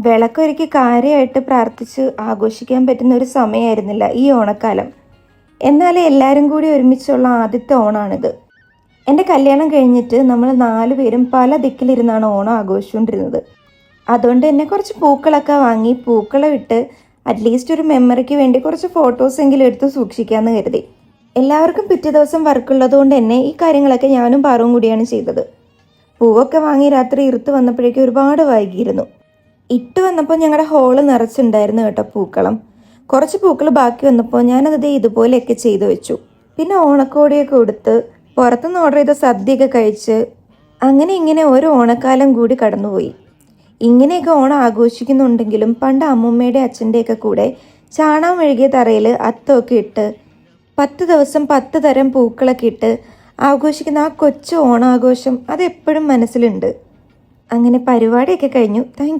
വിളക്കൊരുക്കി കാര്യമായിട്ട് പ്രാർത്ഥിച്ച് ആഘോഷിക്കാൻ പറ്റുന്ന ഒരു സമയമായിരുന്നില്ല ഈ ഓണക്കാലം. എന്നാലും എല്ലാവരും കൂടി ഒരുമിച്ചുള്ള ആദ്യത്തെ ഓണാണിത്. എൻ്റെ കല്യാണം കഴിഞ്ഞിട്ട് നമ്മൾ 4 പേരും പല ദിക്കിലിരുന്നാണ് ഓണം ആഘോഷിച്ചുകൊണ്ടിരുന്നത്. അതുകൊണ്ട് തന്നെ കുറച്ച് പൂക്കളൊക്കെ വാങ്ങി പൂക്കളം ഇട്ട് അറ്റ്ലീസ്റ്റ് ഒരു മെമ്മറിക്ക് വേണ്ടി കുറച്ച് ഫോട്ടോസെങ്കിലും എടുത്ത് സൂക്ഷിക്കാമെന്ന് കരുതി. എല്ലാവർക്കും പിറ്റേ ദിവസം വർക്കുള്ളത് കൊണ്ട് തന്നെ ഈ കാര്യങ്ങളൊക്കെ ഞാനും പാറും കൂടിയാണ് ചെയ്തത്. പൂവൊക്കെ വാങ്ങി രാത്രി ഇരുത്ത് വന്നപ്പോഴേക്കും ഒരുപാട് വൈകിയിരുന്നു. ഇട്ട് വന്നപ്പോൾ ഞങ്ങളുടെ ഹോള് നിറച്ചുണ്ടായിരുന്നു കേട്ടോ പൂക്കളം. കുറച്ച് പൂക്കൾ ബാക്കി വന്നപ്പോൾ ഞാനത് ഇതുപോലെയൊക്കെ ചെയ്തു വെച്ചു. പിന്നെ ഓണക്കോടിയൊക്കെ കൊടുത്ത് പുറത്തുനിന്ന് ഓർഡർ ചെയ്ത സദ്യയൊക്കെ കഴിച്ച് അങ്ങനെ ഇങ്ങനെ ഒരു ഓണക്കാലം കൂടി കടന്നുപോയി. ഇങ്ങനെയൊക്കെ ഓണം ആഘോഷിക്കുന്നുണ്ടെങ്കിലും പണ്ട് അമ്മൂമ്മയുടെ അച്ഛൻ്റെയൊക്കെ കൂടെ ചാണകം മെഴുകിയ തറയിൽ അത്തമൊക്കെ ഇട്ട് 10 ദിവസം 10 തരം പൂക്കളൊക്കെ ഇട്ട് ആഘോഷിക്കുന്ന ആ കൊച്ചു ഓണാഘോഷം അതെപ്പോഴും മനസ്സിലുണ്ട്. അങ്ങനെ പരിപാടിയൊക്കെ കഴിഞ്ഞു. താങ്ക്